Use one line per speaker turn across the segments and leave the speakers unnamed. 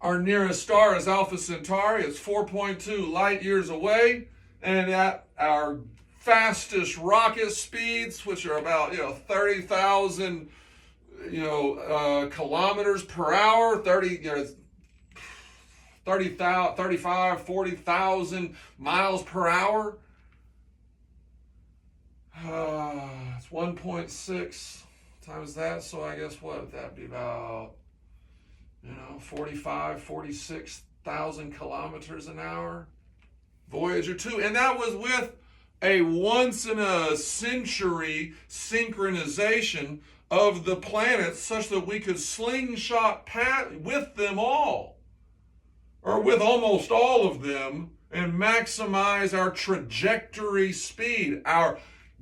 Our nearest star is Alpha Centauri. It's 4.2 light years away. And at our fastest rocket speeds, which are about 30,000 kilometers per hour, 35, 40,000 miles per hour. It's 1.6 times that, so I guess what would that be, about 45, 46,000 kilometers an hour. Voyager 2, and that was with a once in a century synchronization of the planets such that we could slingshot with them all, or with almost all of them, and maximize our trajectory speed, our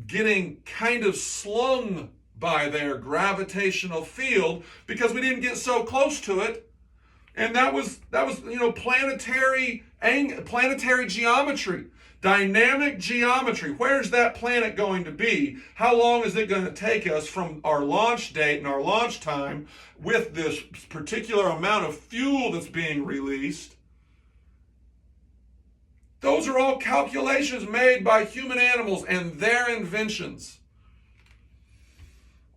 getting kind of slung by their gravitational field, because we didn't get so close to it. And that was planetary geometry, dynamic geometry. Where's that planet going to be? How long is it going to take us from our launch date and our launch time with this particular amount of fuel that's being released? Those are all calculations made by human animals and their inventions.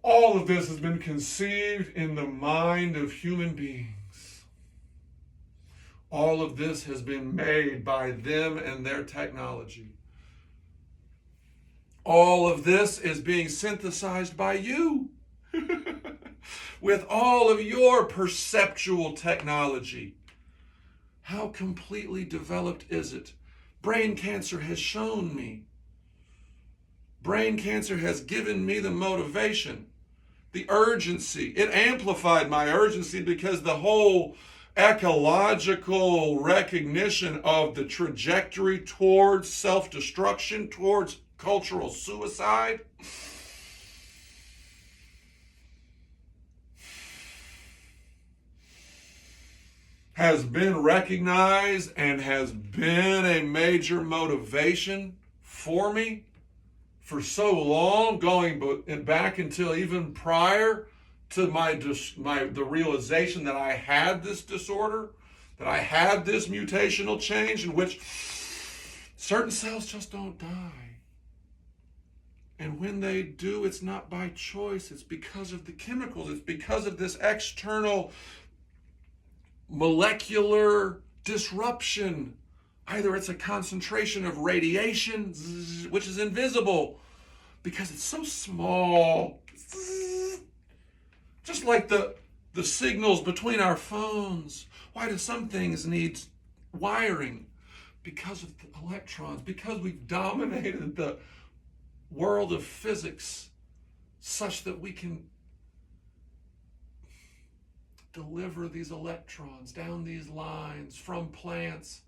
All of this has been conceived in the mind of human beings. All of this has been made by them and their technology. All of this is being synthesized by you with all of your perceptual technology. How completely developed is it? Brain cancer has shown me. Brain cancer has given me the motivation, the urgency. It amplified my urgency because the whole ecological recognition of the trajectory towards self-destruction, towards cultural suicide, has been recognized and has been a major motivation for me for so long, going back until even prior to the realization that I had this disorder, that I had this mutational change in which certain cells just don't die. And when they do, it's not by choice. It's because of the chemicals. It's because of this external molecular disruption. Either it's a concentration of radiation, which is invisible because it's so small. Just like the signals between our phones. Why do some things need wiring? Because of the electrons, because we've dominated the world of physics such that we can deliver these electrons down these lines from plants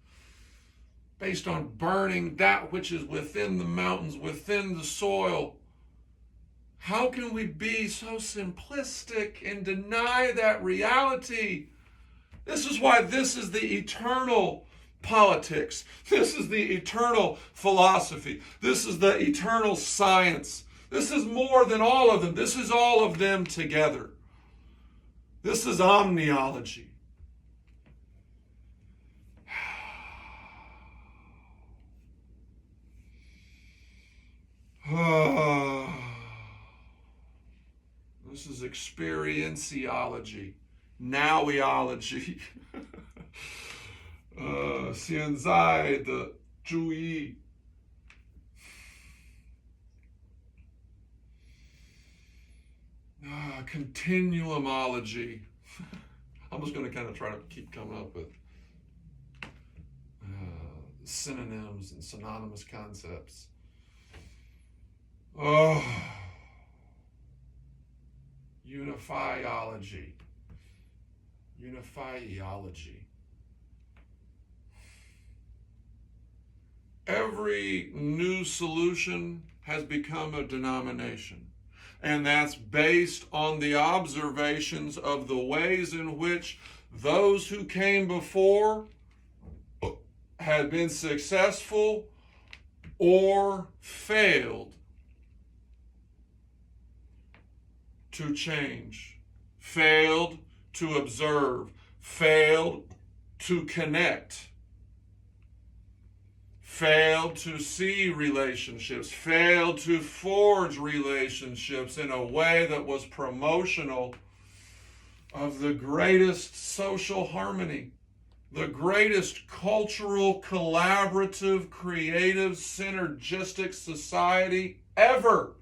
based on burning that which is within the mountains, within the soil. How can we be so simplistic and deny that reality? This is why this is the eternal politics. This is the eternal philosophy. This is the eternal science. This is more than all of them. This is all of them together. This is omniology. This is experienciology, noweology. 现在的注意。Continuumology. I'm just going to kind of try to keep coming up with synonyms and synonymous concepts. Unifyology. Every new solution has become a denomination. And that's based on the observations of the ways in which those who came before had been successful or failed to change, failed to observe, failed to connect, failed to see relationships, failed to forge relationships in a way that was promotional of the greatest social harmony, the greatest cultural, collaborative, creative, synergistic society ever.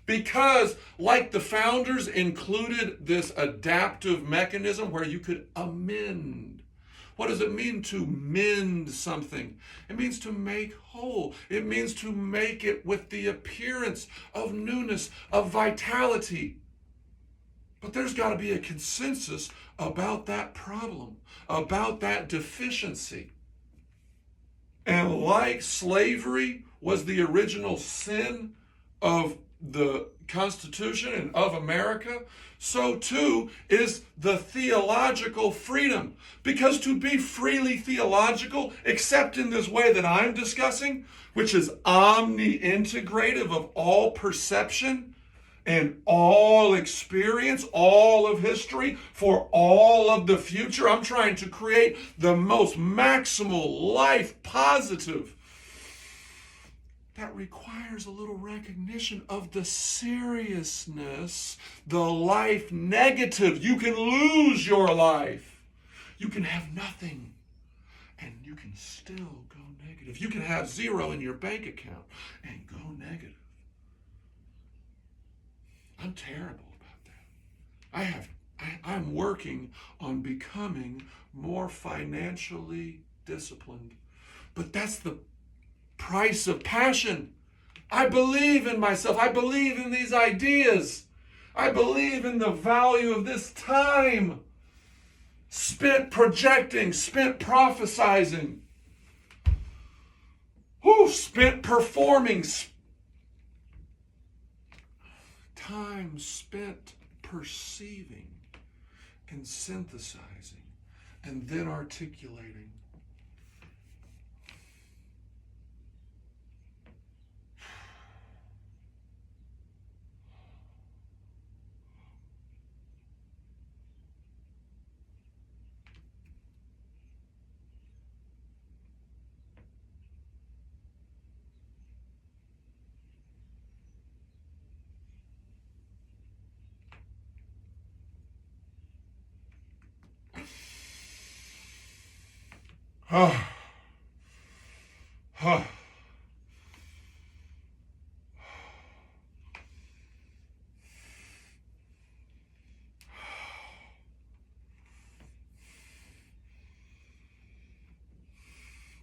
Because, like the founders included this adaptive mechanism where you could amend. What does it mean to mend something? It means to make whole. It means to make it with the appearance of newness, of vitality. But there's got to be a consensus about that problem, about that deficiency. And like slavery was the original sin of the Constitution and of America, so too is the theological freedom. Because to be freely theological, except in this way that I'm discussing, which is omni-integrative of all perception and all experience, all of history, for all of the future, I'm trying to create the most maximal life positive. That requires a little recognition of the seriousness, the life negative. You can lose your life. You can have nothing, and you can still go negative. You can have zero in your bank account and go negative. I'm terrible about that. I'm working on becoming more financially disciplined. But that's the price of passion. I believe in myself. I believe in these ideas. I believe in the value of this time spent projecting, spent prophesizing, spent performing, time spent perceiving and synthesizing and then articulating.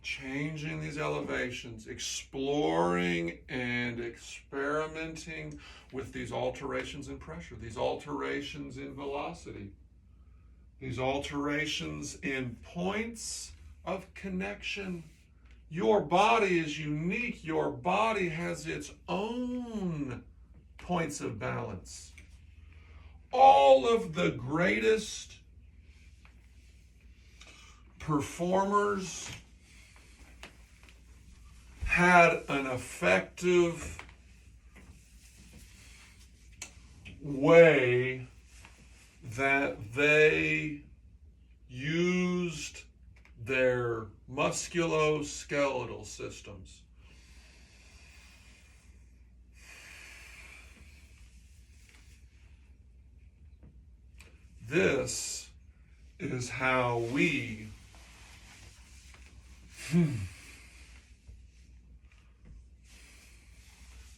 Changing these elevations, exploring and experimenting with these alterations in pressure, these alterations in velocity, these alterations in points of connection. Your body is unique. Your body has its own points of balance. All of the greatest performers had an effective way that they used their musculoskeletal systems. This is how we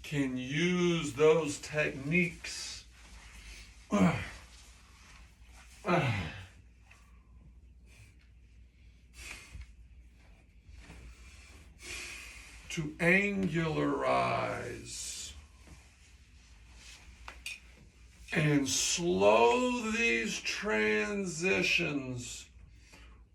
can use those techniques to angularize and slow these transitions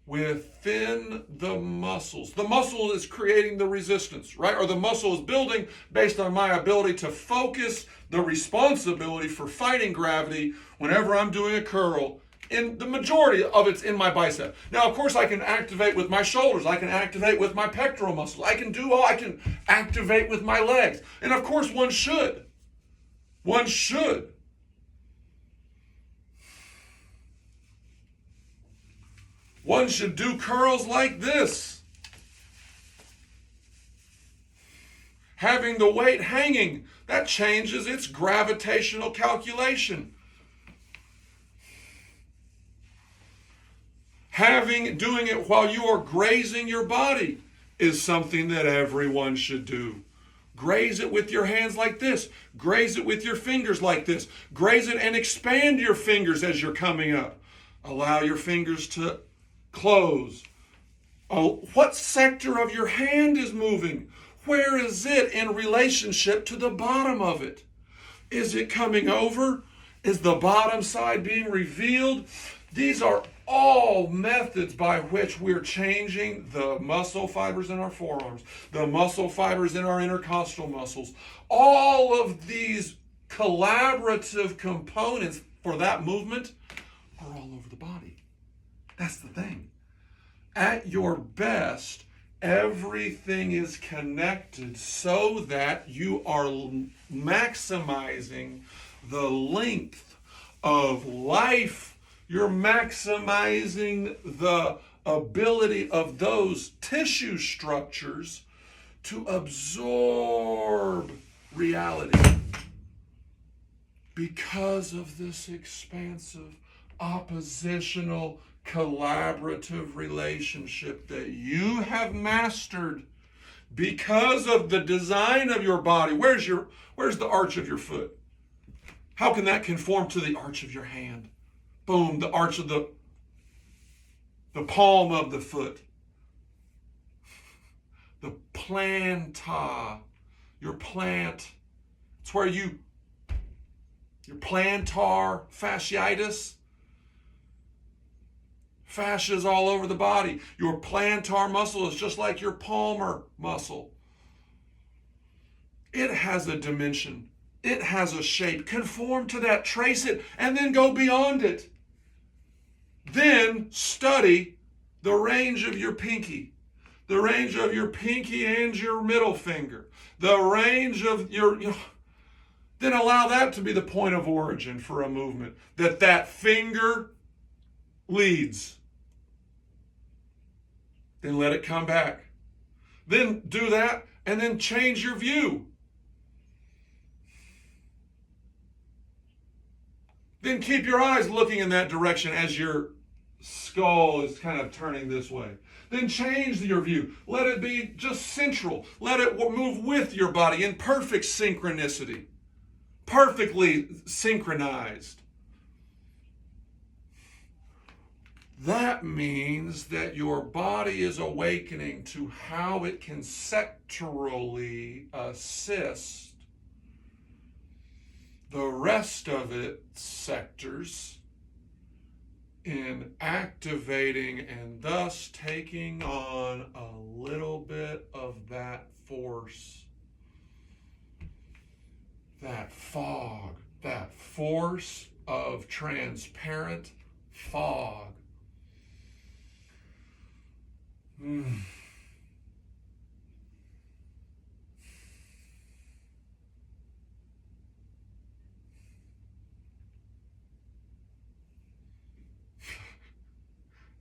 within the muscles. The muscle is creating the resistance, right? Or the muscle is building based on my ability to focus the responsibility for fighting gravity whenever I'm doing a curl. In the majority of it's in my bicep. Now, of course, I can activate with my shoulders. I can activate with my pectoral muscles. I can activate with my legs. And of course, one should. One should. One should do curls like this. Having the weight hanging, that changes its gravitational calculation. Doing it while you are grazing your body is something that everyone should do. Graze it with your hands like this. Graze it with your fingers like this. Graze it and expand your fingers as you're coming up. Allow your fingers to close. Oh, what sector of your hand is moving? Where is it in relationship to the bottom of it? Is it coming over? Is the bottom side being revealed? These are all methods by which we're changing the muscle fibers in our forearms, the muscle fibers in our intercostal muscles. All of these collaborative components for that movement are all over the body. That's the thing. At your best, everything is connected so that you are maximizing the length of life. You're maximizing the ability of those tissue structures to absorb reality because of this expansive, oppositional, collaborative relationship that you have mastered because of the design of your body. Where's the arch of your foot? How can that conform to the arch of your hand? Boom, the arch of the palm of the foot. The planta, your plant. It's where your plantar fasciitis. Fascia is all over the body. Your plantar muscle is just like your palmar muscle. It has a dimension. It has a shape. Conform to that, trace it, and then go beyond it. Then study the range of your pinky, the range of your pinky and your middle finger, the range of then allow that to be the point of origin for a movement, that finger leads. Then let it come back. Then do that, and then change your view. Then keep your eyes looking in that direction as your skull is kind of turning this way. Then change your view. Let it be just central. Let it move with your body in perfect synchronicity. Perfectly synchronized. That means that your body is awakening to how it can sectorally assist the rest of its sectors in activating and thus taking on a little bit of that force, that fog, that force of transparent fog.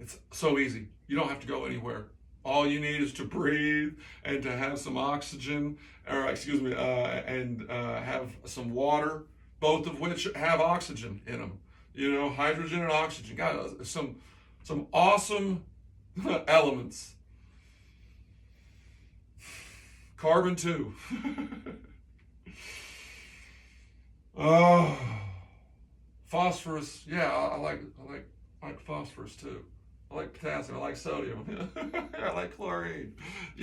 It's so easy. You don't have to go anywhere. All you need is to breathe and to have some oxygen, and have some water, both of which have oxygen in them. Hydrogen and oxygen. God, some awesome elements. Carbon too. Oh, phosphorus. Yeah, I like phosphorus too. I like potassium, I like sodium, I like chlorine.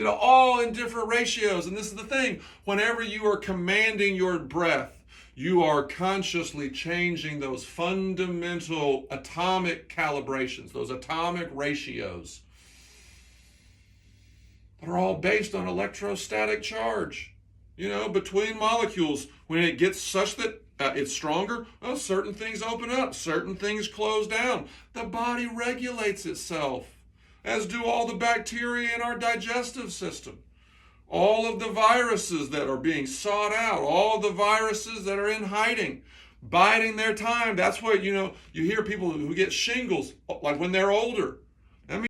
All in different ratios. And this is the thing. Whenever you are commanding your breath, you are consciously changing those fundamental atomic calibrations, those atomic ratios that are all based on electrostatic charge, between molecules. When it gets such that it's stronger, certain things open up, certain things close down. The body regulates itself, as do all the bacteria in our digestive system. All of the viruses that are being sought out, all the viruses that are in hiding, biding their time. That's what, you hear people who get shingles, like when they're older.